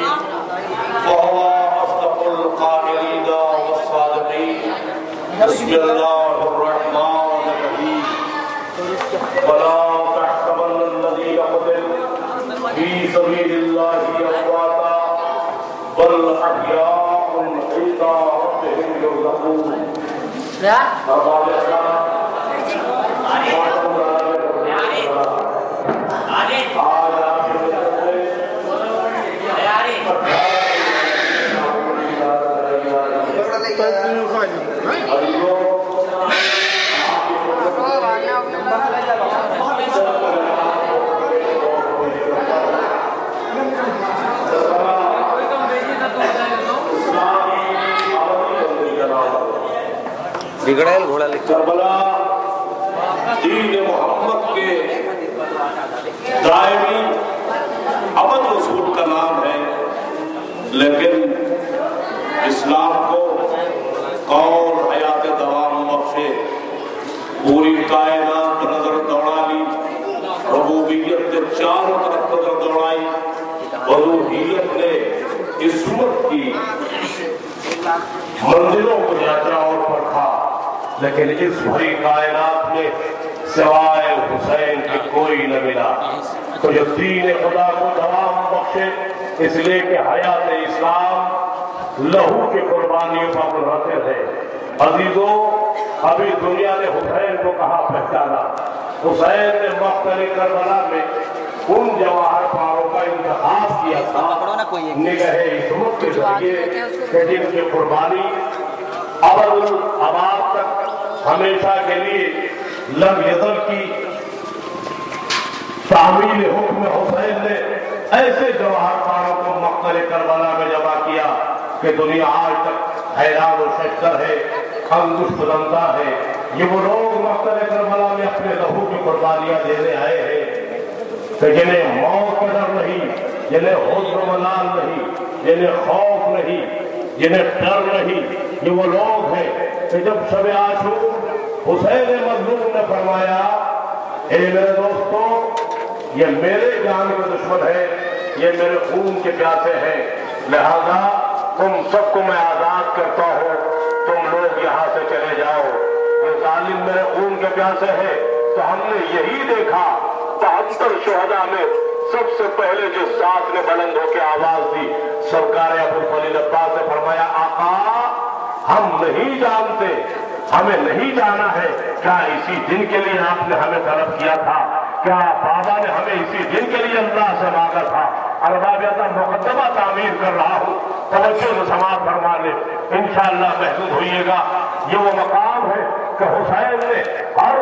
وهو أصدق القائلين والصادقين. بسم الله الرحمن الرحيم. ولا تحسبن الذين قتلوا في سبيل الله أمواتا بل أحياء عند ربهم يرزقون. بگڑیل گھوڑا لکھ کربلا دین محمد کے دائمی ابد رسول کا نام ہے، لیکن اسلام کو قول حیات دوام بخشے، پوری کائنات پر نظر دوڑا لی، ربوبیت نے چاروں طرف نظر دوڑائی، الوہیت نے عصمت کی منزلوں کو جانچا اور پرکھا، لیکن اس بھری کائنات میں سوائے حسین کے کوئی نہ ملا۔ تو جو دین خدا کو دوام بخشے، اس لیے کہ حیات اسلام لہو کی قربانیوں کا منحصر ہے۔ عزیزوں، ابھی دنیا نے حسین کو کہاں پہچانا؟ حسین نے مقتل کربلا میں ان جواہر پاروں کا انتخاب کیا تھا نگہ عصمت کے ذریعے کہ جن کی قربانی ابد تک ہمیشہ کے لیے لم یزل کی تعمیل حکم حسین نے ایسے جواہر پاروں کو مقتل کربلا میں جمع کیا کہ دنیا آج تک حیران و ششدر ہے، انگشت بلندہ ہے۔ یہ وہ لوگ مقتل کربلا میں اپنے لہو کی قربانیاں دینے آئے ہیں کہ جنہیں موت کا ڈر نہیں، جنہیں حزن و ملال نہیں، جنہیں خوف نہیں، جنہیں ڈر نہیں۔ یہ وہ لوگ ہیں کہ جب شب عاشور حسین مظلوم نے فرمایا، اے میرے دوستو، یہ میرے جان کے دشمن ہے، یہ میرے خون کے پیاسے ہیں، لہذا تم سب کو میں آزاد کرتا ہوں، تم لوگ یہاں سے چلے جاؤ، یہ ظالم میرے خون کے پیاسے ہیں۔ تو ہم نے یہی دیکھا 73 شہداء میں سب سے پہلے جس ذات نے بلند ہو کے آواز دی، سرکار ابوالفضل عباس نے فرمایا، آقا ہم نہیں جانتے، ہمیں نہیں جانا ہے، کیا اسی دن کے لیے آپ نے ہمیں طلب کیا تھا؟ کیا بابا نے ہمیں اسی دن کے لیے اللہ سے مانگا تھا؟ ارباب مقدمہ تعمیر کر رہا ہوں، توجہ سے سماعت فرما لے، انشاءاللہ محدود ہوئیے گا۔ یہ وہ مقام ہے کہ حسین نے ہر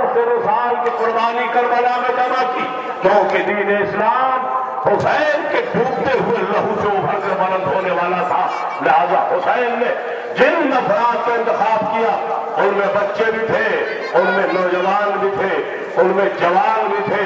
سال کی قربانی کربلا میں جمع کی، کیونکہ دین اسلام حسین کے ڈوبتے ہوئے لہو سے ابھر کر بلند ہونے والا تھا، لہذا حسین نے جن افراد کا انتخاب کیا ان میں بچے بھی تھے، ان میں نوجوان بھی تھے، ان میں جوان بھی تھے،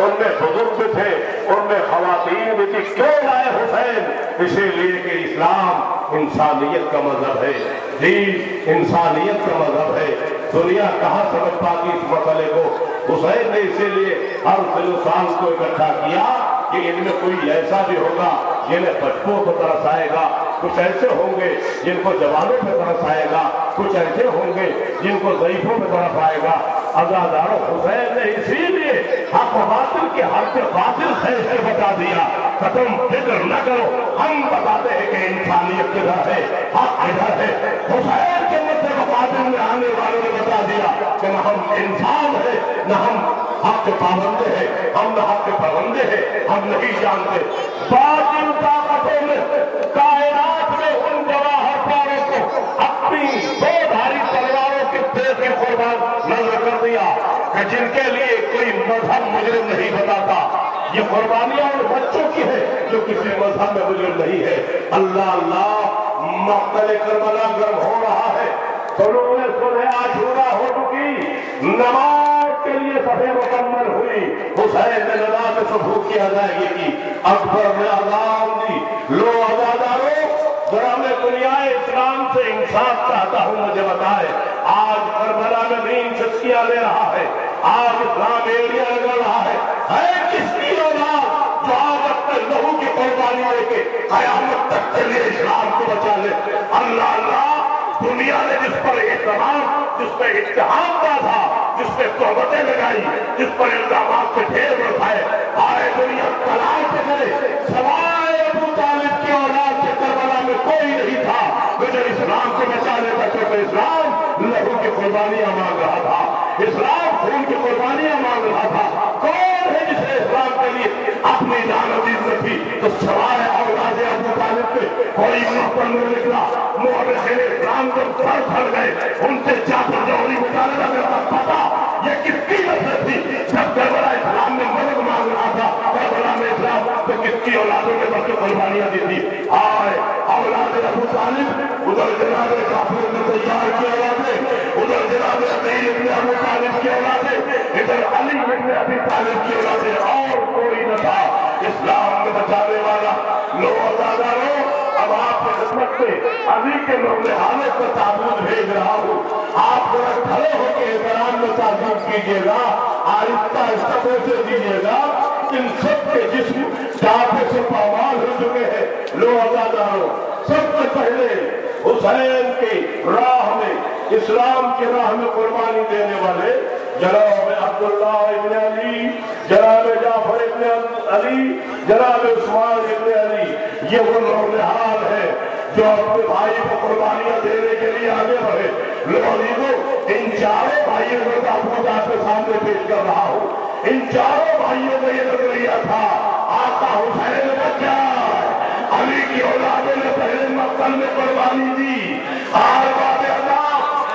ان میں بزرگ بھی تھے، ان میں خواتین بھی تھی۔ کیوں لائے حسین؟ اسی لیے کہ اسلام انسانیت کا مذہب ہے، دین انسانیت کا مذہب ہے۔ دنیا کہاں سمجھ پاتی اس مسئلے کو؟ حسین نے اسی لیے ہر سال کو اکٹھا کیا کہ ان میں کوئی ایسا بھی ہوگا جنہیں بچوں کو ترس آئے گا، کچھ ایسے ہوں گے جن کو جوانوں پہ ترس آئے گا، کچھ ایسے ہوں گے جن کو ضعیفوں پہ ترس آئے گا۔ عزادارو، حسین نے اسی لیے حق و باطل کے حق سے باطل خیر بتا دیا کہ تم فکر نہ کرو، ہم بتاتے ہیں کہ انسانیت کدھر ہے، حق کدھر ہے۔ حسین کے مطلب باطل میں آنے والوں نے بتا دیا کہ نہ ہم انسان ہیں، نہ ہم حق کے پابندے ہیں، ہم نہ حق کے پابندے ہیں، ہم نہیں جانتے۔ باطل طاقتوں میں کائنات میں ان جواہر پاروں کو اپنی دو دھاری تلواروں کے تیز کی قربان نظر کر دیا کہ جن کے لیے کوئی مذہب مجرم نہیں بتاتا۔ یہ قربانیاں ان بچوں کی ہے جو کسی مذہب میں مجرم نہیں ہے۔ اللہ اللہ، مقتل کربلا گرم ہو رہا ہے، سنو میں سنیں عاشورہ ہو چکی، نماز کے لیے صفیں مکمل ہوئی، حسین نے نماز صبح کی ادائیگی کی، اکبر نے اذان دی، لو عزادارو ذرا میں دنیا اسلام سے انصاف چاہتا ہوں، مجھے بتائے آج کربلا میں دین شخصیاں لے رہا ہے، آج اسلام ایریا لگا رہا ہے کس کی اولاد جو آج اپنے لہو کی قربانی لے کے قیامت چلیے اسلام کو بچا لے. اللہ اللہ دنیا نے جس پر اہتمام، جس پہ اتہام کا تھا، جس پہ تہمتیں لگائی، جس پر الزامات کے ڈھیر اٹھائے، آئے دنیا تلاش سے کرے سوائے ابو طالب کی اولاد کے کربلا میں کوئی نہیں تھا جو اسلام کو بچا لیتا. کیونکہ اسلام لہو کی قربانیاں مانگ رہا تھا، اسلام خون کی قربانیاں مانگ رہا تھا. کون ہے جسے اسلام کے لیے اپنی جان عزیز نہ تھی؟ تو سوائے اولاد ابو طالب کے کوئی محترم نہیں نکلا. مورخین اسلام جب سر پھڑ گئے ان سے جعفر جوہری مطالبہ کرتا پتا یہ کس کی نسل تھی. جب کربلا اسلام نے مدد مانگ رہا تھا، کربلا میں اسلام تو کس کی اولادوں کے بچوں قربانیاں دی تھی؟ آئے اولاد ابو طالب، ادھر جناب جعفر نے تیار کی اولادیں، ادھر جناب عقیل ابن ابو طالب کی اولادیں، ادھر علی ابن ابی طالب کی اولادیں، اور کوئی نہ تھا اسلام میں بچانے والا. لو عزادارو، اب آپ کی خدمت میں علی کے مولے حالت پر تابوت بھیج رہا ہوں. آپ ذرا کھڑے ہو کے احترام میں تعظیم کیجیے گا، آہستہ آہستہ پہنچے دیجیے گا. ان سب کے جسم ڈاکے سے پامال ہو چکے ہیں. لو عزادارو، سب سے پہلے حسین کی راہ میں، اسلام کی راہ میں قربانی دینے والے جناب عبداللہ ابن علی، جناب جعفر ابن علی، جناب عثمان ابن علی، یہ وہ نوجوان ہے جو اپنے بھائی کو قربانیاں دینے کے لیے آگے بڑھے. لوگوں ان چاروں بھائیوں کو تابوت آپ کے سامنے پیش کر رہا ہوں. ان چاروں بھائیوں کو یہ نظریہ تھا آقا حسین بچہ علی کی اولادوں نے پہلے مقتل میں قربانی دی. آج بات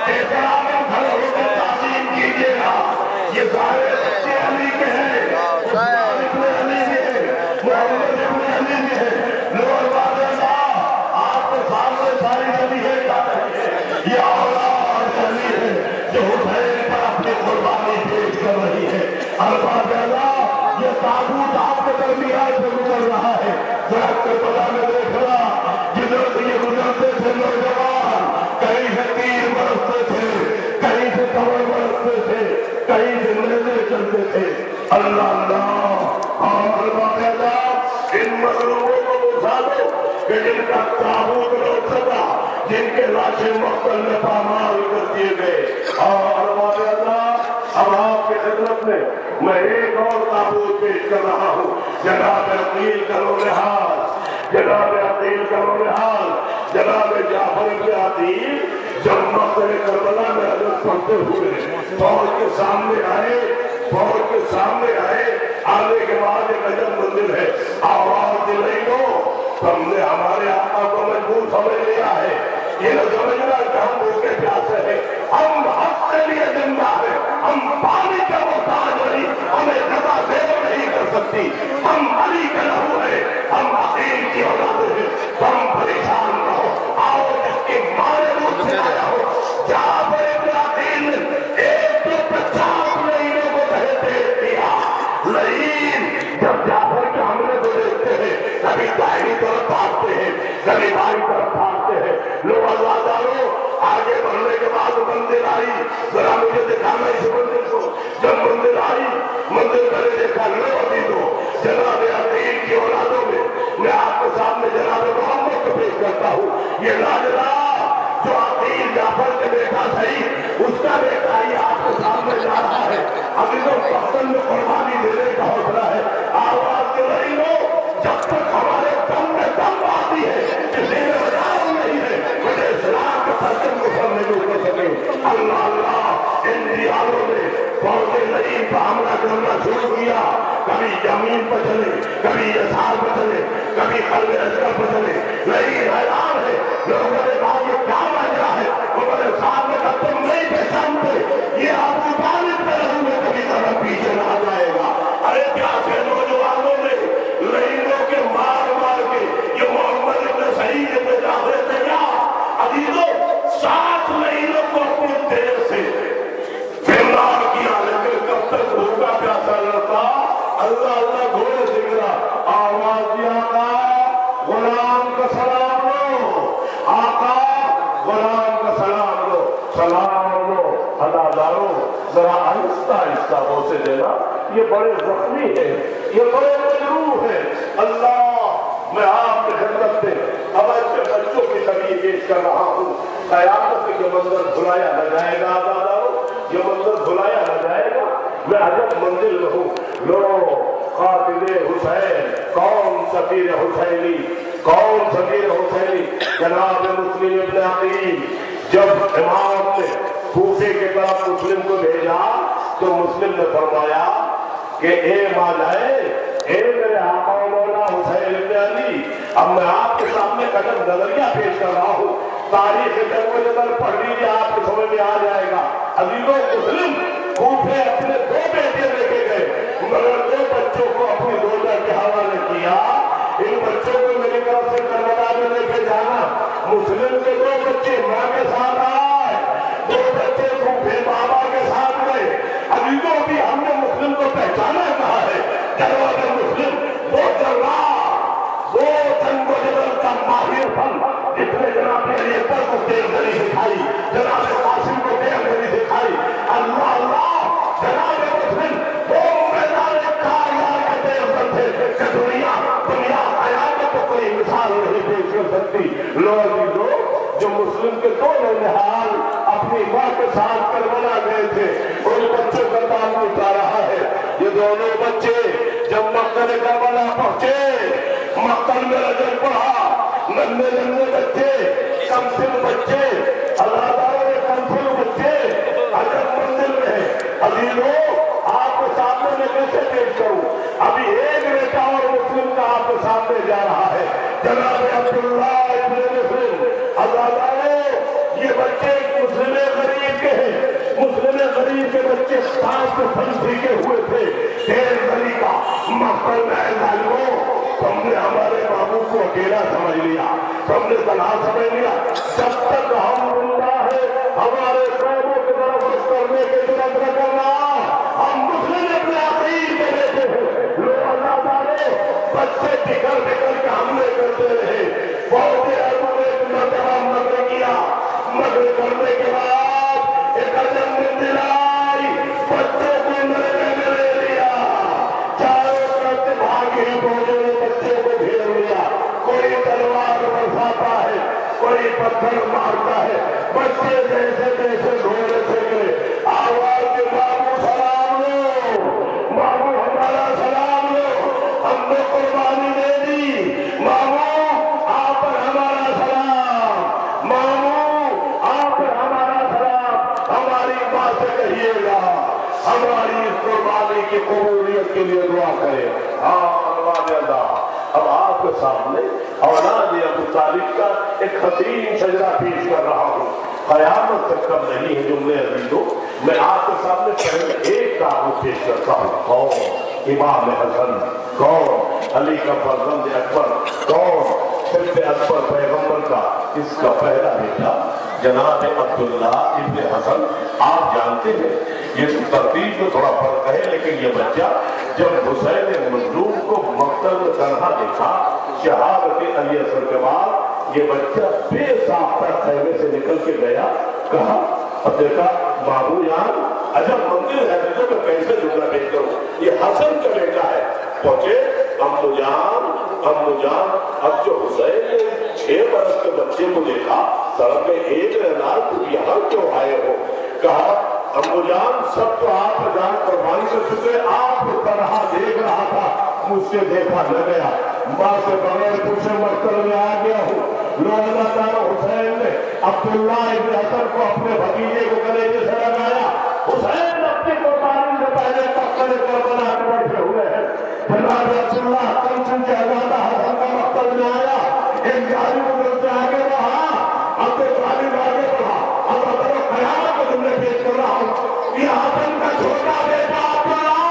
احترام کھڑے ہو کر تعظیم کیجیے گا. یہ سارے بچے علی کے ہیں، عثمان ابن علی کے ہیں، محمد ابن علی کے ہیں. لوگ بات آپ کے سامنے ساری نبی ہے یہ اولاد علی ہے جو حسین پر اپنی قربانی پیش کر رہی ہے. الباز اللہ یہ تابوت آپ کے درمیان سے گزر رہا ہے. درخت کے پتا میں دیکھ رہا جدھر سے یہ گزرتے تھے نوجوان، کہیں سے تیر برستے تھے، کہیں سے کمر برستے تھے، کہیں سے نیزے چلتے تھے. اللہ اللہ اور الباز اللہ ان مظلوموں کو بچا دو کہ جن کا تابوت لوٹ سکا، جن کے لاشیں مقتل میں پامال کر دیے گئے. اور الباز اللہ اب آپ کی خدمت میں ایک اور تابوت پیش کر رہا ہوں. جناب عقیل کا نوحال، جناب عقیل کا نوحال، جناب جعفر بن عقیل جب مقتل کربلا میں حضرت پڑھتے ہوئے فوج کے سامنے آئے، فوج کے سامنے آنے کے بعد ایک عجب منزل ہے. آواز دلائی دو، ہم نے ہمارے آقا کو مجبور سمجھ لیا ہے. یہ نہ سمجھنا کہ ہم بھوکے پیاسے ہیں، ہم حق کے لیے زندہ ہیں. ہم پانی کا محتاج نہیں، ہمیں غذا زیب نہیں کر سکتی. ہم علی کے لہو ہیں، ہم عقیل کی اولاد ہیں. تم پریشان نہ ہو، آؤ جس کی ماں نے دودھ پلایا ہو. جعفر ابن عقیل ایک تو 50 مہینوں کو کہتے دیا. لیکن جب جعفر کے حملے کو دیکھتے ہیں کبھی دائیں طرف بھاگتے ہیں، کبھی بائیں طرف بھاگتے ہیں. لوگ عزادارو آگے بڑھنے کے بعد منزل آئی، ذرا مجھے دکھانا اس منزل کو. جب منزل آئی، منزل میں نے دیکھا لو ابھی دو جناب عقیل کی اولادوں میں آپ کے سامنے جناب محمد کو پیش کرتا ہوں. یہ لاجلا جو عقیل جعفر کے بیٹا صحیح اس کا بیٹا ہی آپ کے سامنے جا رہا ہے. ابھی تو مقتل میں قربانی دینے کا حوصلہ ہے. آواز کے رہی ہو جب تک ہمارے دم میں دم آتی ہے کسی میں مجال نہیں ہے مجھے اسلام کے پرچم کو سامنے نہیں کر سکے. اللہ اللہ ان دیالوں نے فوج نعیم پر حملہ کرنا شروع کیا. کبھی زمین پر چلے، کبھی یسار پر چلے، کبھی قلب ازرق پر چلے. لیکن حیران ہے لوگوں نے کہا یہ کیا ماجرا ہے. ہمارے سامنے کا تم نہیں پہچانتے، یہ ابو طالب کے لہو میں کبھی قدم پیچھے نہ جائے گا. ارے پیاسے نوجوانوں نے لہنگوں کے مار مار کے یہ محمد ابن سعید ابن جعفر تیار عزیزوں 7 مہینوں کو اپنی دیر سے فرار کیا. لیکن کب تک بھوکا پیاسا لڑتا اللہ اللہ گھوڑے سے گرا. آواز دیا آقا غلام کا سلام لو، آقا غلام کا سلام لو، سلام لو. عزادارو ذرا آہستہ آہستہ بوسے دینا، یہ بڑے زخمی ہیں، یہ بڑے مجروح ہیں. اللہ میں آپ کی خدمت میں اب پیش کر رہا ہوں. قیامت میں یہ منظر بھلایا نہ جائے گا آزادارو, یہ منظر بھلایا نہ جائے گا. میں عجب منزل میں ہوں. لو قاتل حسین, کون سفیر حسینی, کون سفیر حسینی؟ جناب مسلم ابن عقیل. جب امام نے کوفے کے طرف مسلم کو بھیجا تو مسلم نے فرمایا کہ اے مالائے, اے میرے آقا مولا حسین ابن علی, اب میں آپ کے سامنے قدم نظریہ پیش کر رہا ہوں. تاریخ جنگ و جدل پڑھ لیجیے, آپ کو سمجھ میں آ جائے گا. عزیزو مسلم کوفے اپنے 2 بیٹے لے کے گئے, مگر 2 بچوں کو اپنی زوجہ کے حوالے کیا. ان بچوں کو میری طرف سے کربلا میں لے کے جانا. مسلم کے 2 بچے ماں کے ساتھ آئے, 2 بچے کوفے بابا کے ساتھ گئے. عزیزوں بھی ہم نے مسلم کو پہچانا کہا ہے. جناب مسلم وہ جنرال, وہ جنگ و جدل کا ماہر فن, جس نے جناب علی اکبر کو تیرگری سکھائی, جناب قاسم کو تیرگری سکھائی. اللہ اللہ, جناب مسلم وہ میدان کاریار کے تیرگر تھے کہ دنیا قیامت کو کوئی مثال نہیں پیش کر سکتی. لوگ جو مسلم کے 2 ننہال اپنی ماں کے ساتھ کربلا گئے تھے, ان بچوں کا نام اٹھا رہا ہے. یہ دونوں بچے جب مقتل کربلا پہنچے, مقتل میں رجل پڑھا, ننھے ننھے بچے, کمسن بچے, عزاداروں نے کمسن بچے عجب منزل میں ہے. عزیزو آپ کے سامنے میں کیسے پیش کروں؟ ابھی ایک بیٹا اور مسلم کا آپ کے سامنے جا رہا ہے, جناب عبداللہ ابن مسلم. عزاداروں یہ بچے مسلم غریب کے ہیں. مسلم غریب کے بچے 5 فن سیکھے ہوئے تھے تیرگری کا. مقتل میں ظالموں, تم نے ہمارے بابو کو اکیلا سمجھ لیا, تم نے تنہا سمجھ لیا. جب تک ہم زندہ ہے ہمارے قوموں کی طرف رخ کرنے کی ضرورت نہ کرنا. ہم مسلم اپنے عقیل کے بیٹے ہیں. لوگ اللہ تعالی بچے بکھر بکھر کے حملے کرتے رہے. بہت عربوں نے ایک مرتبہ مگر کیا, مگر کرنے کے بعد ایک عجب منزل آئی, بچوں کو مرنے میں لے لیا. چاروں طرف سے بھاگی بولے بچوں کو گھیر لیا. کوئی تلوار برساتا ہے, کوئی پتھر مارتا ہے. بچے جیسے جیسے گھوڑے سے گئے, آواز کے بابو سلام لو, بابو ہمارا سلام لو, ہم نے قربانی دے دی. مامو آپ پر ہمارا سلام, مامو آپ پر ہمارا سلام. ہماری ماں سے کہیے گا ہماری اس قربانی کی قبولیت کے لیے دعا کرے. اب آپ کے سامنے اولاد ابو طالب کا ایک حسین شجرہ پیش کر رہا ہوں. قیامت تک کم نہیں ہے جملے عزیزوں. میں آپ کے سامنے پہلے ایک تعارف پیش کرتا ہوں. کون امام حسن, کون علی کا فرزند اکبر, کون صرف اکبر پیغمبر کا اس کا پہلا بیٹا جناب عبداللہ ابن حسن. آپ جانتے ہیں یہ ترتیب میں تھوڑا فرق ہے, لیکن یہ بچہ جب حسین مظلوم کو مقتل میں تنہا دیکھا شہادت علی اصغر کے بعد, یہ بچہ بے ساختہ خیمے سے نکل کے گیا. کہا اب دیکھا بابو جان عجب منزل ہے, تو میں کیسے جملہ پیش کروں, یہ حسن کا بیٹا ہے. پہنچے امو جان, امو جان. اب جو حسین نے 6 برس کے بچے کو دیکھا سڑک میں ایک رہنا, تم یہاں کیوں آئے ہو؟ کہا امو جان سب تو آپ جان قربانی کر چکے, آپ کو تنہا دیکھ رہا تھا, مجھ سے دیکھا نہ گیا, ماں سے بغیر پوچھے مقتل میں آ گیا ہوں. لوگ اللہ تعالیٰ حسین نے عبداللہ ابن حسن کو اپنے بھتیجے کو کلیجے سے لگایا. حسین اپنی قربانی سے پہلے مقتل کربلا میں بیٹھے ہوئے ہیں. جناب عبداللہ کمسن کے آزادہ حسن کا مقتل میں آیا, ایک جاری مدد سے آگے رہا, اب تو طالب آگے بڑھا. اب اگر قیامت کو تم نے پیش کر رہا ہوں, یہ حسن کا چھوٹا بیٹا عبداللہ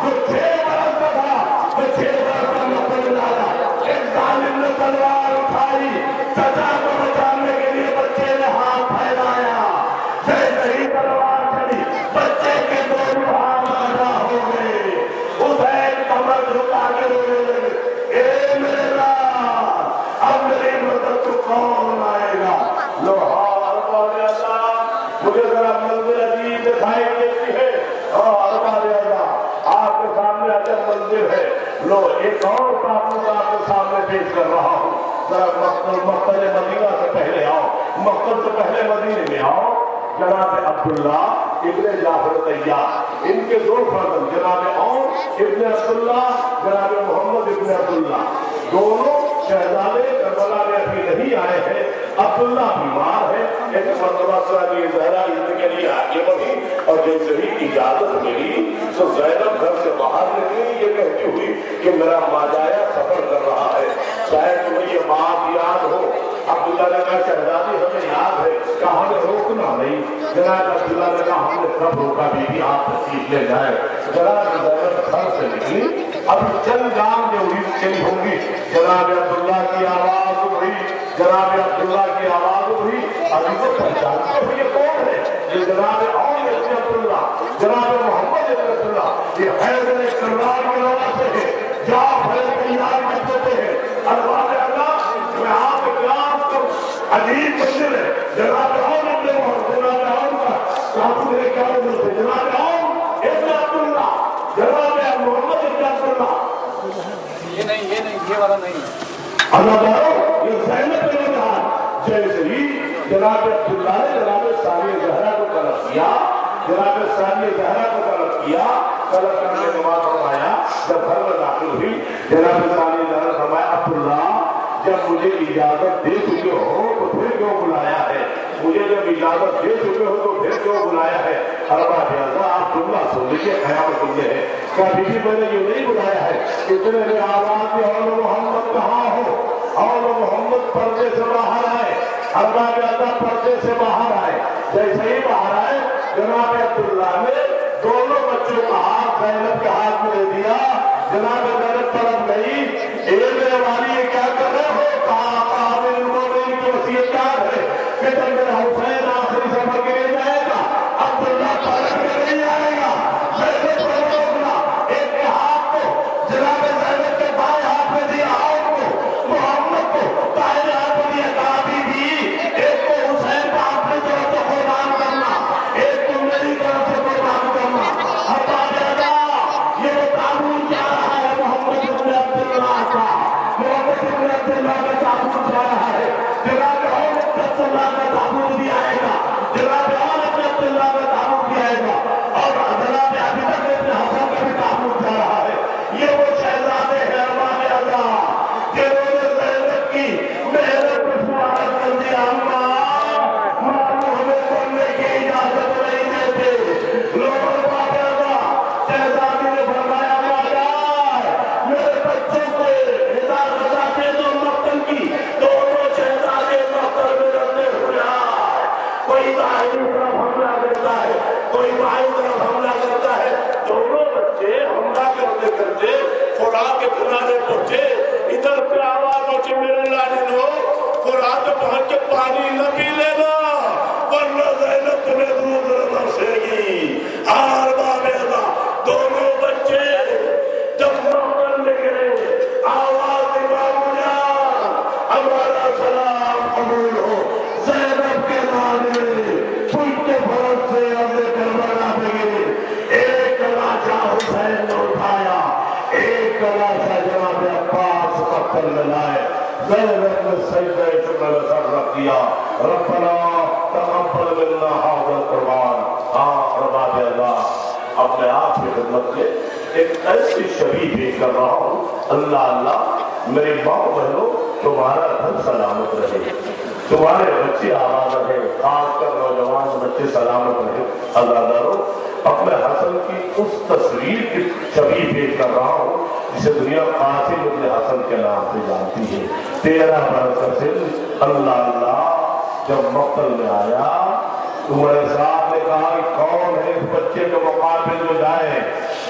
جو 6 برس کا تھا, وہ 6 برس کا مقتل میں آیا. ایک ظالم نے تلوار اٹھائی, چچا کو بچانے کے لیے بچے نے ہاتھ پھیلایا. جیسے ہی تلوار چلی بچے کے 2 ہاتھ آزا ہو گئے. حسین کمر جھکا کے رونے لگے, اے میرے لال اب میری مدد کو کون آئے گا؟ لوہار بولے اللہ مجھے ذرا منزل عجیب دکھائی دیتی ہے. آپ کے سامنے عجب منزل ہے. لو ایک اور تابوت آپ کے سامنے پیش کر رہا ہوں. مقتل مدینہ سے پہلے آؤ، مقتل سے پہلے مدینے میں آؤ۔ جناب عبداللہ ابن جعفر طیار، ان کے دو فرزند جناب عون ابن عبداللہ، جناب محمد ابن عبداللہ، دونوں شہزادے کربلا میں ابھی نہیں آئے ہیں۔ عبداللہ بیمار ہے، ایک مرتبہ ثانی زہرا ان کے لیے آگے بڑھی اور جیسے ہی اجازت ملی تو زینب گھر سے باہر نکلی یہ کہتی ہوئی کہ میرا ماجایا سفر کر رہا ہے، شاید تمہیں یہ بات یاد ہو۔ عبداللہ نے کہا شہزادی ہمیں یاد ہے، کہا ہمیں روکنا نہیں۔ جناب عبداللہ نے کہا ہم نے کب روکا، بی بی آپ تشریف لے جائے۔ جناب زینب گھر سے نکلی، اب چند گام جو اڑی چلی ہوں گی، جناب عبداللہ کی آواز اٹھی، جناب عبداللہ کی آواز اٹھی، ابھی تو پہچانتے ہو یہ کون ہے؟ یہ جناب عون ابن عبداللہ، جناب محمد ابن عبداللہ، یہ حیدر کرار کے نواز سے ہے، جعفر طیار کہتے ہیں۔ الباب اللہ میں آپ اکرام کو عجیب منزل ہے، جناب عون ابن محمد، جناب عون کا کافی میرے کیا مدد ہے، جناب عون ابن عبداللہ، جناب محمد ابن عبداللہ، یہ نہیں یہ والا نہیں اللہ دارو یہ زینب نے کہا جیسے ہی جناب عبداللہ نے جناب ثانی زہرا کو طلب کیا، جناب ثانی زہرا کو طلب کیا، طلب کرنے کے بعد فرمایا جب گھر میں داخل ہوئی جناب ثانی زہرا نے فرمایا عبداللہ جب مجھے اجازت دے چکے ہو تو پھر کیوں بلایا ہے، مجھے جب اجازت دے چکے ہو تو پھر کیوں بلایا ہے؟ ارباب اعضاء آپ جملہ سن لیجیے، خیال جملے ہے، کبھی بھی میں نے یہ نہیں بلایا ہے اتنے میں آواز میں اول محمد کہاں ہو، اول محمد پردے سے باہر آئے، ارباب اعضاء پردے سے باہر آئے، جیسے ہی باہر آئے جناب عبداللہ نے دونوں بچوں کا ہاتھ زینب کے ہاتھ میں دے دیا۔ جناب زینب طرف گئی، میرے والی یہ کیا کر رہے ہو؟ کہا قابل المومن کی وصیت یاد ہے کہ جب میرا حسین آخری سفر کے لیے جائے گا عبداللہ پلٹ کے نہیں آئے گا، زینب کو روکنا، ایک کے ہاتھ کو جناب زینب کے بائیں ہاتھ میں دیا، آؤ کو محمد کو دائیں ہاتھ میں دیا، کہا بی بی ایک کو حسین کا اپنی طرف سے قربان کرنا، ایک کو میری طرف سے قربان کرنا۔ ابا جانا یہ وہ قانون کیا رہا ہے محمد ابن عبداللہ کا، محمد ابن عبداللہ کا قانون کیا رہا ہے، جناب عون ابن عبداللہ کا قانون بھی آئے گا، جناب عون ابن عبداللہ کا قانون بھی آئے گا، اور جناب ابی بکر ابن حسن کا بھی قانون جا رہا ہے۔ یہ وہ شہزادے ہیں ارباب اعضاء جنہوں نے زینب کی محنت پر سوالت کر دیا، ماموں ہمیں بولنے کی اجازت نہیں دیتے، لوگ ارباب اعضاء شہزادی نے فرمایا میرے بچوں کو اجازت دے دو مقتل کی، دونوں شہزادے مقتل میں رہتے ہوئے آئے، کوئی دائیں طرف حملہ کرتا ہے، کوئی بائیں طرف حملہ کرتا ہے، دونوں بچے حملہ کرتے کرتے فرات کے کنارے پہنچے، ادھر سے آواز پہنچی میرے لاڈلو فرات پہ پہنچ کے پانی نہ پی لینا ورنہ زینب تمہیں دودھ برسے گی۔ ارباب اعضاء دونوں بچے جب مقتل میں گئے آواز امام جان ہمارا سلام قبول ہو، زینب کے نانے پشت فرض سے اپنے کربلا میں گئے، ایک لاشا حسین نے اٹھایا، ایک لاشا جناب عباس مقتل میں لائے، زینب نے سجدہ شکر میں سر رکھ دیا، ربنا تقبل منا ھذا القربان۔ ارباب اعضاء اب میں آپ کی خدمت میں ایک ایسی شریف پیش کر رہا ہوں، اللہ اللہ میری ماں بہنوں تمہارا گھر سلامت رہے، تمہارے بچے آباد رہے، خاص کر نوجوان بچے سلامت رہے۔ اللہ دارو اب میں حسن کی اس تصویر کی شریف پیش کر رہا ہوں جسے دنیا قاسم ابن حسن کے نام سے جانتی ہے۔ 13 برس کا سن، اللہ اللہ جب مقتل میں آیا عمر صاحب نے کہا کہ کون ہے اس بچے کے مقابل جو جائے،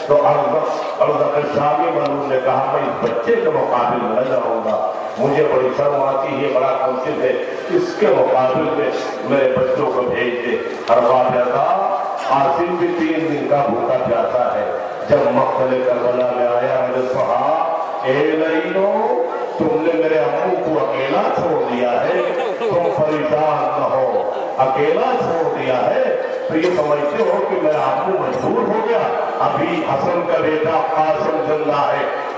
تو ارزق شامی معلوم نے کہا میں اس بچے کے مقابل نہ جاؤں گا، مجھے بڑی شرم آتی ہے، بڑا کوشش ہے، اس کے مقابل میں میرے بچوں کو بھیج دے۔ ارباب اعضاء عاصم بھی 3 دن کا بھوکا پیاسا ہے، جب مقتل کربلا میں آیا میرے صحابہ، اے لعینو تم نے میرے ابو کو اکیلا چھوڑ دیا ہے، تم پریشان نہ ہو، اکیلا چھوڑ دیا ہے تو یہ سمجھتے ہو کہ میرا ابو مجبور ہو گیا، ابھی حسن کا بیٹا قاسم زندہ ہے،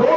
2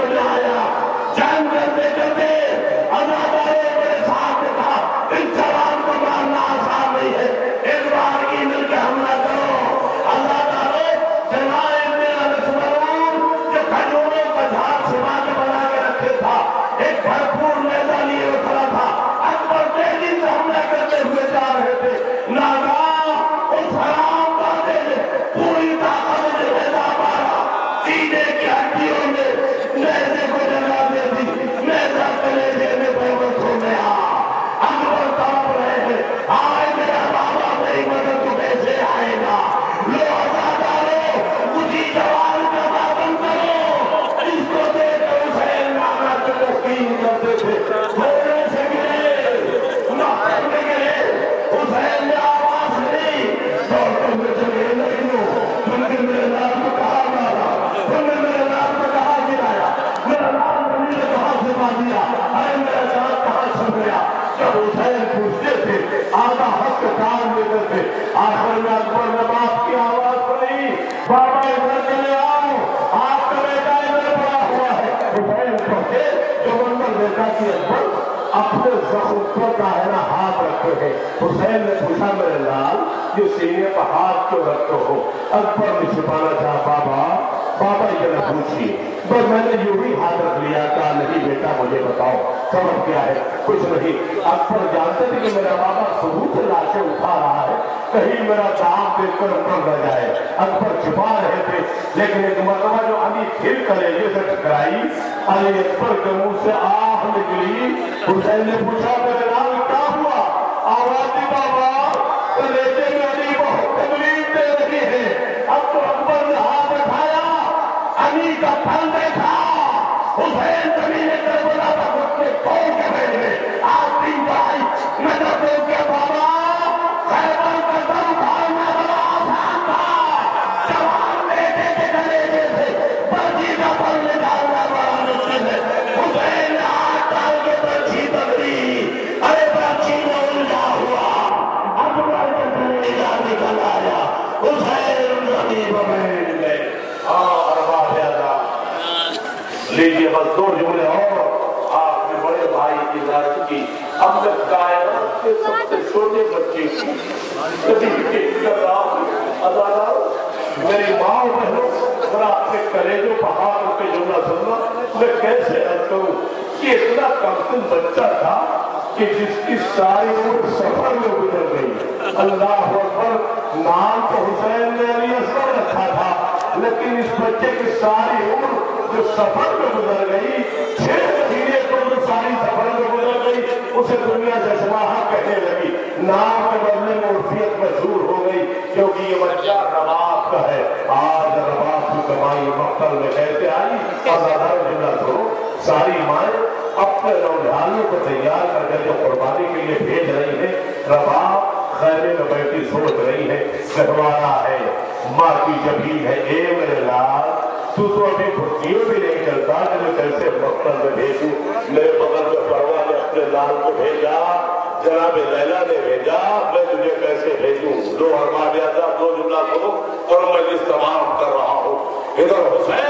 سمجھ میں آیا جنگ کرتے کرتے عزادارے میرے ساتھ نے کہا اس جوان کو مارنا آسان نہیں ہے ایک بار کی مل کے حملہ کرو عزادارے جنائے میرا نسمرون جو کھجوروں کا جھاڑ چھپا کے بنا کے رکھے تھا ایک بھرپور میدان لیے کھڑا تھا اکبر تیزی سے حملہ کرتے ہوئے جا رہے تھے ناگہاں اس حرام بادے نے پوری طاقت سے نیزہ مارا سینے کی ہڈیوں میں نیزے کو جگہ دے دی نیزہ کلیجے میں بےبس ہو گیا اکبر تڑپ رہے ہیں آئے میرا بابا میری مدد تو کیسے آئے گا لو عزادارو اسی جوان کا بابن کرو اس کو دے کر حسین نانا کے تسکین کرتے تھے تھوڑے سے گرے نوکر میں گرے حسین نے آواز نہیں دوڑتے ہوئے چلے نہیں تم نے میرے نام کو کہا مارا تم نے میرے نام کو کہا گرایا میرا نام نبی نے کہاں سما دیا ارے میرا جان کہاں چھپ گیا جب حسین پوچھتے تھے آدھا حق کام لیتے تھے آخر میں اکبر نے باپ کی آواز سنی بابا ادھر چلے آؤ آپ کا بیٹا ادھر پڑا ہوا ہے حسین پہنچے جو منظر دیکھا کہ اکبر اپنے زخم پر داہنا ہاتھ رکھے ہیں حسین نے پوچھا میرے لال یہ سینے پر ہاتھ کیوں رکھتے ہو اکبر نے چھپانا چاہا بابا یہ نہ پوچھیے بس میں نے یوں ہی ہاتھ رکھ لیا کہا نہیں بیٹا مجھے بتاؤ سبب کیا ہے کچھ نہیں اکبر جانتے تھے کہ میرا بابا ثبوت سے لاشیں اٹھا رہا ہے کہیں میرا دام دیکھ کر اوپر نہ جائے اکبر چھپا رہے تھے لیکن ایک مرتبہ جو علی پھر کلیجے سے ٹکرائی علی اکبر کے منہ سے آہ نکلی حسین نے پوچھا میرے لال کیا ہوا آواز دی بابا کلیجے میں علی بہت تکلیف دے رہی ہے اب تو اکبر نے ہاتھ اٹھایا علی کا پھل دیکھا حسین زمین کربلا پر گھٹنے توڑ کے بیٹھ گئے آج دن بھائی میں تو دیکھ کے بابا خیبر کا در اٹھانا بڑا آسان تھا جوان بیٹے کے کلیجے سے برچی کا پھل نکالنا بڑا مشکل ہے حسین نے ہاتھ ڈال کے برچی پکڑی ارے برچی میں الجھا ہوا اکبر کے کلیجہ نکل آیا حسین زمین پر بیٹھ گئے لیجیے بس دو جملے اور آپ نے بڑے بھائی کی ذات کی اب تک کائنات کے سب سے چھوٹے بچے کی کبھی میری ماں بہنوں ذرا اپنے کلیجوں پر ہاتھ رکھ کے جملہ سننا میں کیسے عرض کروں کہ اتنا کمسن بچہ تھا کہ جس کی ساری عمر سفر میں گزر گئی اللہ اکبر نام تو حسین نے علی اصغر رکھا تھا لیکن اس بچے کی ساری عمر جو سفر میں گزر گئی 6 مہینے تو جو ساری سفر میں گزر گئی اسے دنیا جشماہا کہنے لگی نام کے بدلے میں عرفیت مشہور ہو گئی کیونکہ یہ بچہ رباط کا ہے آج رباط کی کمائی مقتل میں کہتے آئی اور زیادہ جملہ سنو ساری مائیں اپنے نوجوانوں کو تیار کر کے جو قربانی کے لیے بھیج رہی ہیں رباط خیمے میں بیٹھی سوچ رہی ہے گہوارا ہے ماں کی جبین ہے اے میرے لال تو ابھی بھٹیوں بھی نہیں چلتا کہ میں کیسے مقتل میں بھیجوں میرے بغل میں پروا نے اپنے لال کو بھیجا جناب لیلا نے بھیجا میں تجھے کیسے بھیجوں دو ارباب دو جملہ کرو اور میں اس تمام کر رہا ہوں ادھر حسین